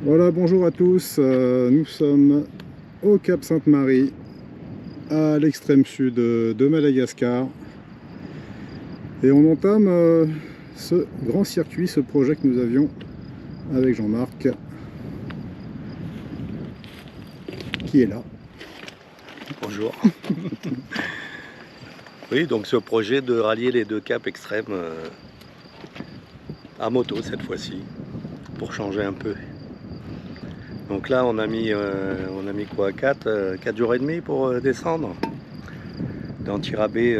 Voilà, bonjour à tous. Nous sommes au Cap Sainte-Marie, à l'extrême sud de Madagascar. Et on entame ce grand circuit, ce projet que nous avions avec Jean-Marc, qui est là. Bonjour. Oui, donc ce projet de rallier les deux caps extrêmes à moto cette fois-ci, pour changer un peu. Donc là on a mis quoi, 4 jours et demi pour descendre d'Antirabé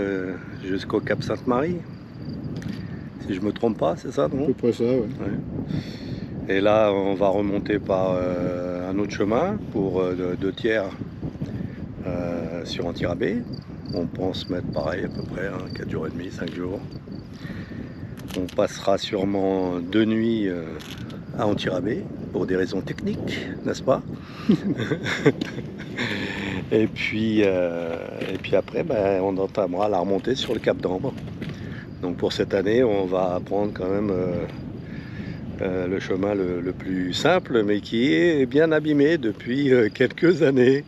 jusqu'au Cap Sainte-Marie, si je me trompe pas, c'est ça, À non? peu près ça, ouais. Ouais. Et là on va remonter par un autre chemin pour 2 tiers sur Antirabé. On pense mettre pareil à peu près, 4 jours et demi, 5 jours. On passera sûrement 2 nuits à Antirabé pour des raisons techniques, n'est-ce pas? et puis après, on entamera la remontée sur le Cap d'Ambre. Donc pour cette année, on va prendre quand même le chemin le plus simple, mais qui est bien abîmé depuis quelques années.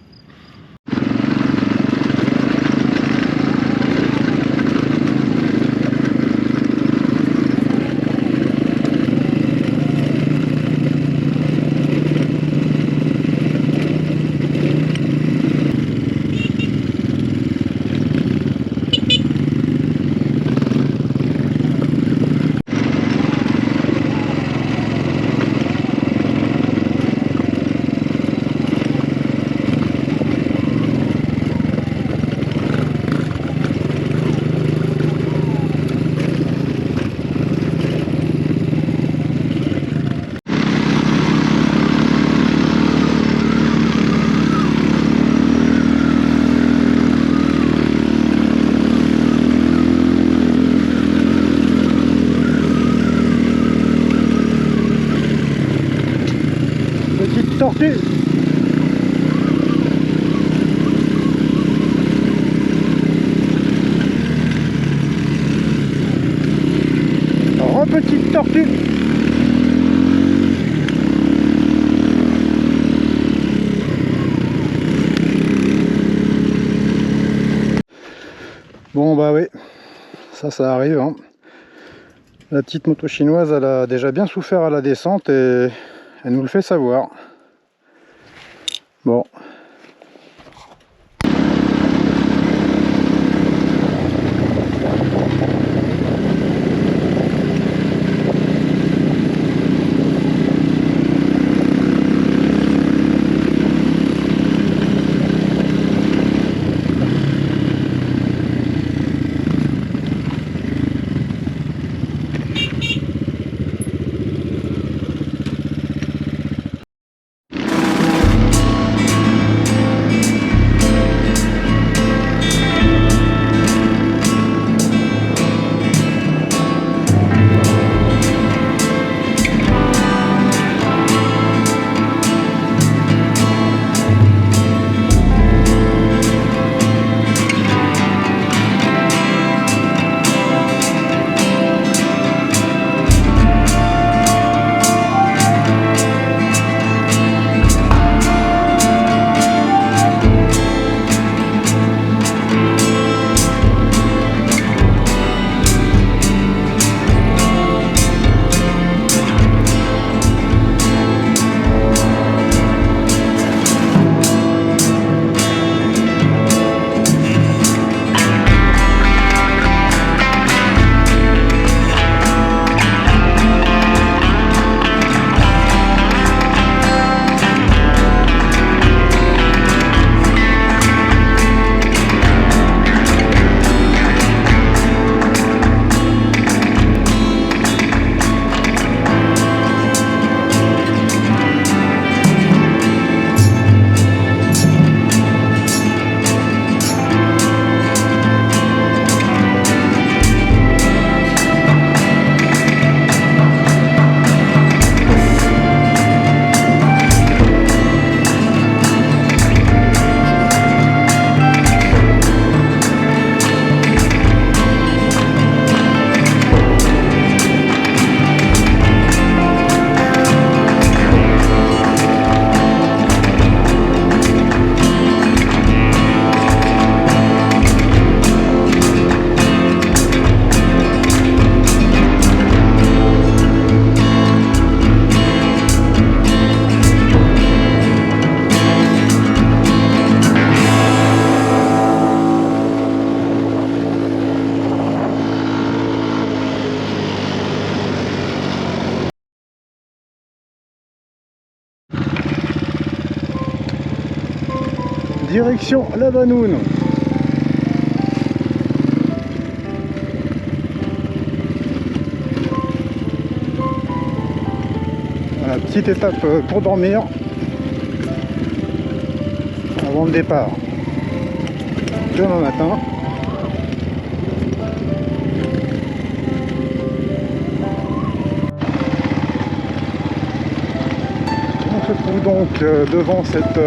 Petite tortue. Petite tortue. Bon bah oui, ça arrive, hein. La petite moto chinoise, elle a déjà bien souffert à la descente et elle nous le fait savoir. Bon. Direction la Vanoune. Voilà, petite étape pour dormir avant le départ demain matin. On se trouve donc devant cette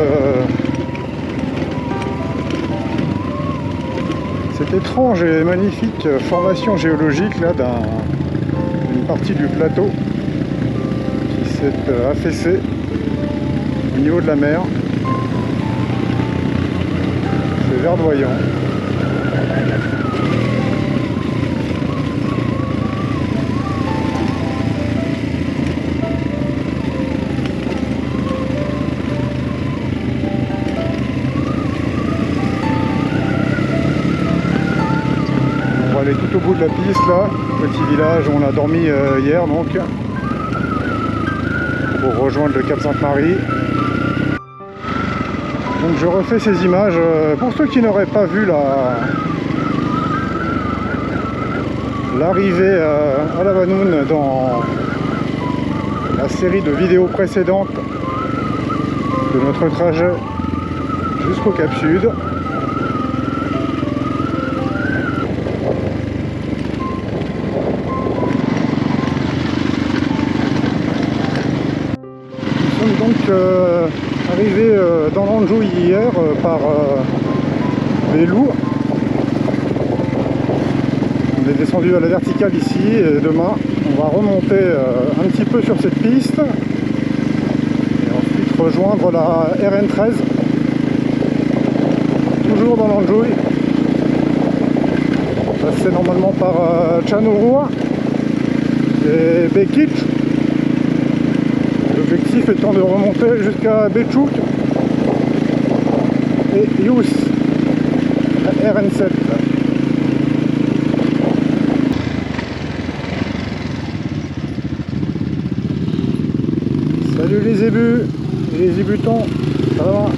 étrange et magnifique formation géologique là d'une partie du plateau qui s'est affaissée au niveau de la mer. C'est verdoyant. On va aller tout au bout de la piste là, petit village où on a dormi hier donc, pour rejoindre le Cap Sainte-Marie. Donc je refais ces images pour ceux qui n'auraient pas vu l'arrivée à la Vanoune dans la série de vidéos précédentes de notre trajet jusqu'au Cap Sud. Nous sommes donc arrivé dans l'Anjouille hier par les loups. On est descendu à la verticale ici et demain on va remonter un petit peu sur cette piste et ensuite rejoindre la RN13 toujours dans l'Anjouille. Passer normalement par Tchanoroua et Bekit. L'objectif étant de remonter jusqu'à Béchouk et Yous, la RN7. Salut les zébus et les zébutons, ça va?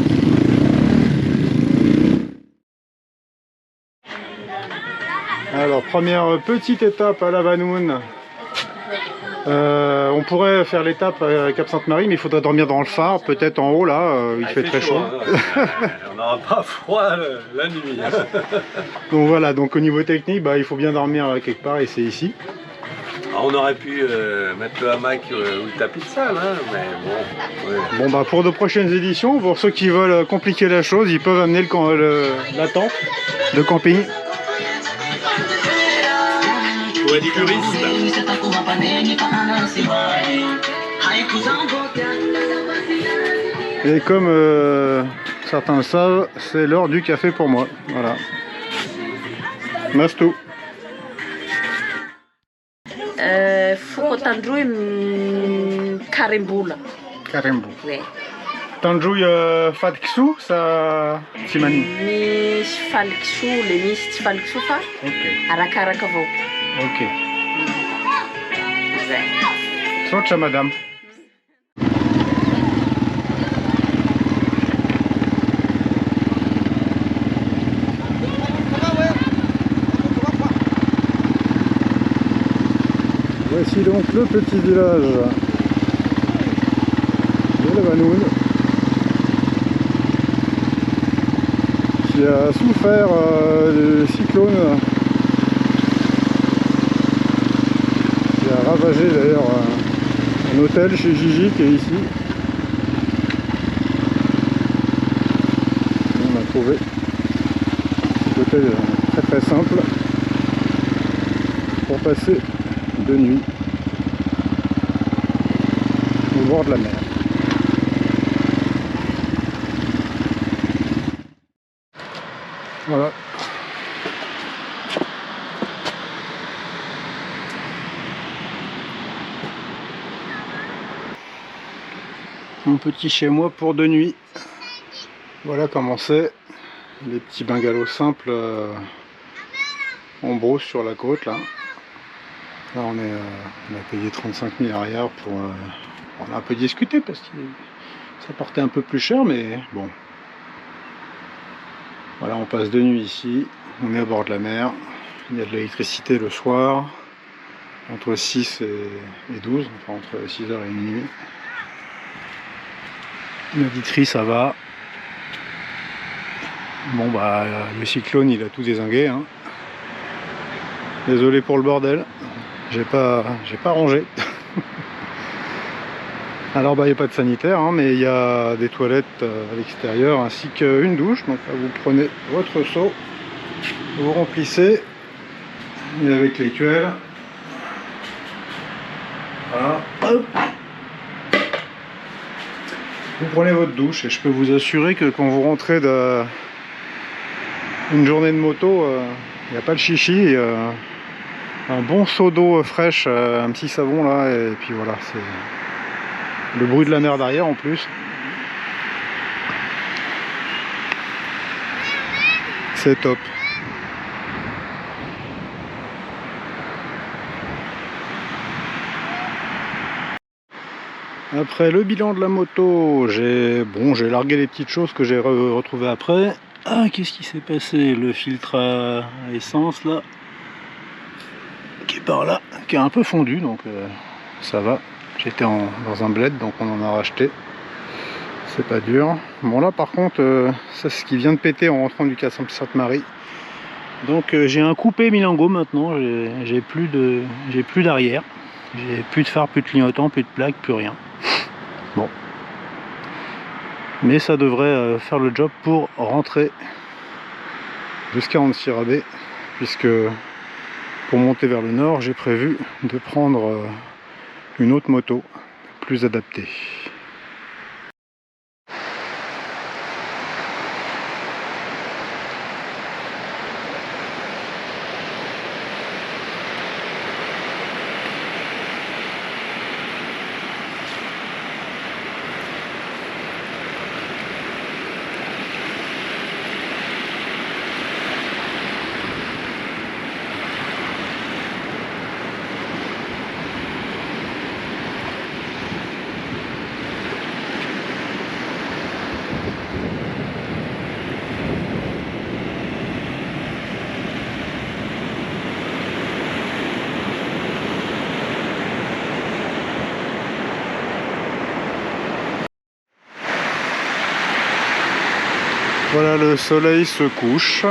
Alors première petite étape à la Vanoune. On pourrait faire l'étape à Cap Sainte-Marie, mais il faudrait dormir dans le phare, peut-être en haut là, il fait très chaud. On n'aura pas froid la nuit. Donc voilà, donc au niveau technique, il faut bien dormir quelque part et c'est ici. Alors, on aurait pu mettre le hamac ou le tapis de salle, hein, mais bon. Ouais. Bon pour de prochaines éditions, pour ceux qui veulent compliquer la chose, ils peuvent amener la tente de camping. Pour être puriste. Et comme certains le savent, c'est l'heure du café pour moi. Voilà. Mastou. Fukotandrouille Karimboula. Karimbo. Ouais. Tandjouille Fatksu, ça Timani. Misy falkiso, le misy tsy falkiso fa Ok. arakaraka avao. Ok. Zay. Tsotra madame. Voici donc le petit village de la Vanoune qui a souffert du cyclone qui a ravagé d'ailleurs un hôtel chez Gigi qui est ici. On a trouvé cet hôtel très très simple pour passer de nuit au bord de la mer. Voilà. Mon petit chez moi pour de nuit. Voilà comment c'est. Les petits bungalows simples en brousse sur la côte là. Là on a payé 35 000 arrière pour... on a un peu discuté parce que ça portait un peu plus cher mais bon. Voilà, on passe de nuit ici, on est à bord de la mer, il y a de l'électricité le soir, entre 6 et 12, enfin entre 6h et minuit. La literie ça va. Bon bah le cyclone il a tout dézingué, hein. Désolé pour le bordel, j'ai pas rangé. Alors bah il n'y a pas de sanitaire, hein, mais il y a des toilettes à l'extérieur ainsi qu'une douche. Donc là, vous prenez votre seau, vous remplissez et avec l'écuelle. Voilà, hop. Vous prenez votre douche et je peux vous assurer que quand vous rentrez d'une journée de moto, il n'y a pas de chichi. Un bon seau d'eau fraîche, un petit savon là, et puis voilà, c'est le bruit de la mer derrière en plus. C'est top. Après le bilan de la moto, j'ai largué les petites choses que j'ai retrouvées après. Ah, qu'est-ce qui s'est passé? Le filtre à essence là, qui est par là, qui est un peu fondu, donc ça va. J'étais dans un bled, donc on en a racheté. C'est pas dur. Bon là par contre, ça c'est ce qui vient de péter en rentrant du Cap Sainte-Marie. Donc j'ai un coupé Milango maintenant, j'ai plus d'arrière. J'ai plus de phare, plus de clignotant, plus de plaque, plus rien. Bon. Mais ça devrait faire le job pour rentrer jusqu'à Antsirabe, puisque pour monter vers le nord, j'ai prévu de prendre une autre moto plus adaptée. Voilà, le soleil se couche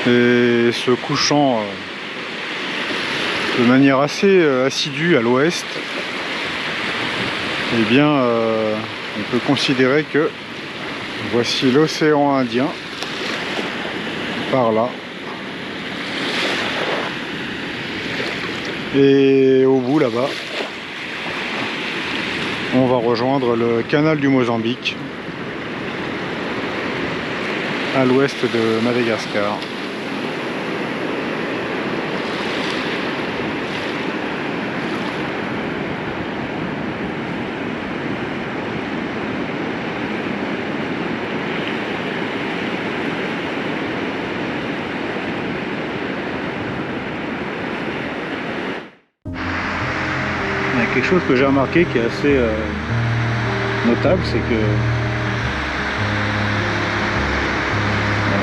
et se couchant de manière assez assidue à l'ouest, eh bien on peut considérer que voici l'océan Indien par là, et au bout là-bas on va rejoindre le canal du Mozambique à l'ouest de Madagascar. Il y a quelque chose que j'ai remarqué qui est assez notable, c'est que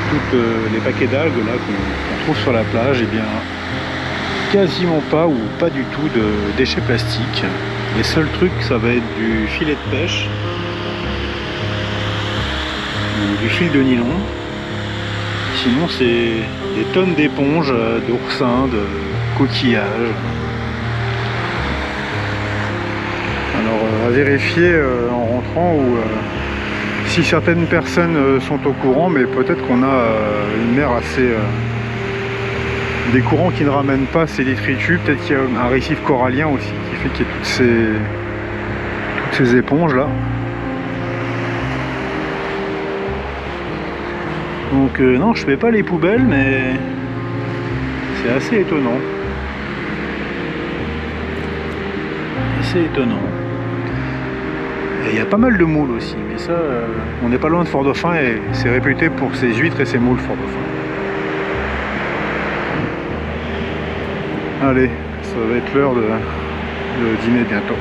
toutes les paquets d'algues là qu'on trouve sur la plage, eh bien quasiment pas ou pas du tout de déchets plastiques. Les seuls trucs, ça va être du filet de pêche, du fil de nylon. Sinon c'est des tonnes d'éponges, d'oursins, de coquillages. Alors à vérifier en rentrant, ou si certaines personnes sont au courant, mais peut-être qu'on a une mer assez... des courants qui ne ramènent pas ces détritus. Peut-être qu'il y a un récif corallien aussi qui fait qu'il y a toutes ces éponges là. Donc non, je fais pas les poubelles, mais c'est assez étonnant. Assez étonnant. Et il y a pas mal de moules aussi, mais ça, on n'est pas loin de Fort-Dauphin et c'est réputé pour ses huîtres et ses moules, Fort-Dauphin. Allez, ça va être l'heure de dîner bientôt.